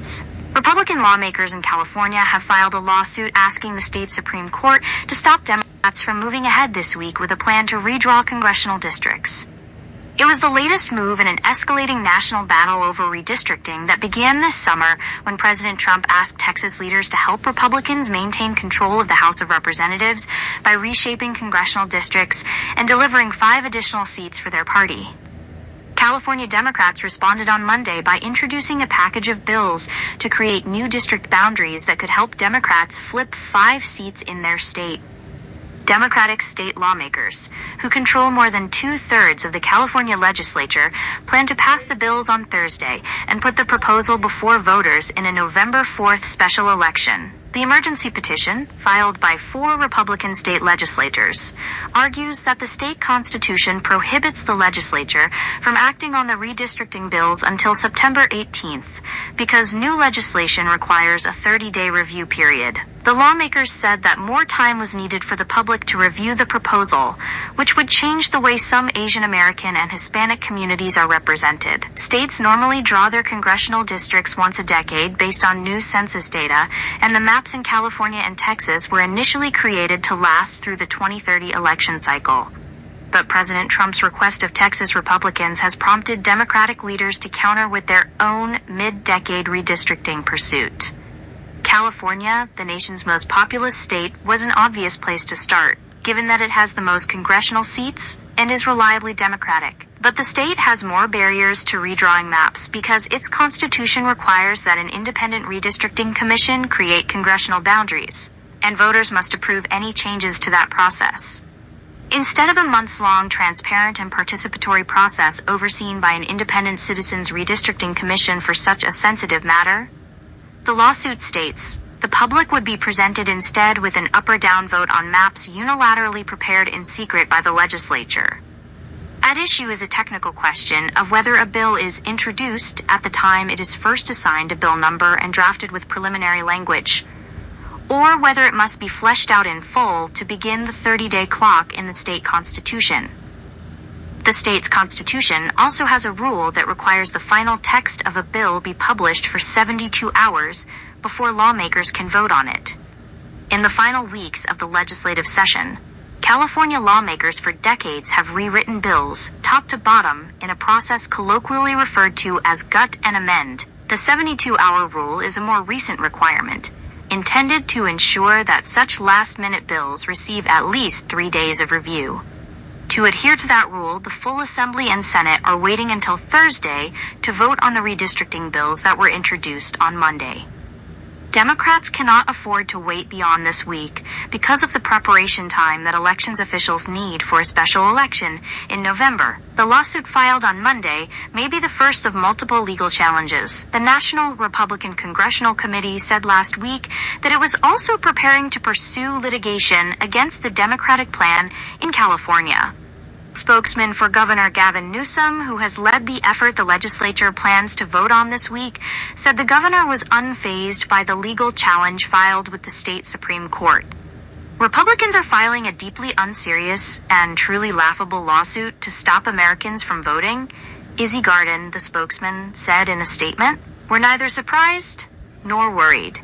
elections. Republican lawmakers in California have filed a lawsuit asking the state Supreme Court to stop Democrats from moving ahead this week with a plan to redraw congressional districts. It was the latest move in an escalating national battle over redistricting that began this summer when President Trump asked Texas leaders to help Republicans maintain control of the House of Representatives by reshaping congressional districts and delivering 5 additional seats for their party. California Democrats responded on Monday by introducing a package of bills to create new district boundaries that could help Democrats flip 5 seats in their state. Democratic state lawmakers, who control more than 2/3 of the California legislature, plan to pass the bills on Thursday and put the proposal before voters in a November 4th special election. The emergency petition, filed by 4 Republican state legislators, argues that the state constitution prohibits the legislature from acting on the redistricting bills until September 18th because new legislation requires a 30-day review period. The lawmakers said that more time was needed for the public to review the proposal, which would change the way some Asian American and Hispanic communities are represented. States normally draw their congressional districts once a decade based on new census data, and the maps in California and Texas were initially created to last through the 2030 election cycle. But President Trump's request of Texas Republicans has prompted Democratic leaders to counter with their own mid-decade redistricting pursuit. California, the nation's most populous state, was an obvious place to start, given that it has the most congressional seats and is reliably Democratic. But the state has more barriers to redrawing maps because its constitution requires that an independent redistricting commission create congressional boundaries, and voters must approve any changes to that process. Instead of a months-long, transparent and participatory process overseen by an independent citizens redistricting commission for such a sensitive matter, the lawsuit states, the public would be presented instead with an up or down vote on maps unilaterally prepared in secret by the legislature. At issue is a technical question of whether a bill is introduced at the time it is first assigned a bill number and drafted with preliminary language, or whether it must be fleshed out in full to begin the 30-day clock in the state constitution. The state's constitution also has a rule that requires the final text of a bill be published for 72 hours before lawmakers can vote on it. In the final weeks of the legislative session, California lawmakers for decades have rewritten bills, top to bottom, in a process colloquially referred to as gut and amend. The 72-hour rule is a more recent requirement, intended to ensure that such last-minute bills receive at least 3 days of review. To adhere to that rule, the full Assembly and Senate are waiting until Thursday to vote on the redistricting bills that were introduced on Monday. Democrats cannot afford to wait beyond this week because of the preparation time that elections officials need for a special election in November. The lawsuit filed on Monday may be the first of multiple legal challenges. The National Republican Congressional Committee said last week that it was also preparing to pursue litigation against the Democratic plan in California. Spokesman for Governor Gavin Newsom, who has led the effort the legislature plans to vote on this week, said the governor was unfazed by the legal challenge filed with the state Supreme Court. Republicans are filing a deeply unserious and truly laughable lawsuit to stop Americans from voting, Izzy Garden, the spokesman, said in a statement. We're neither surprised nor worried.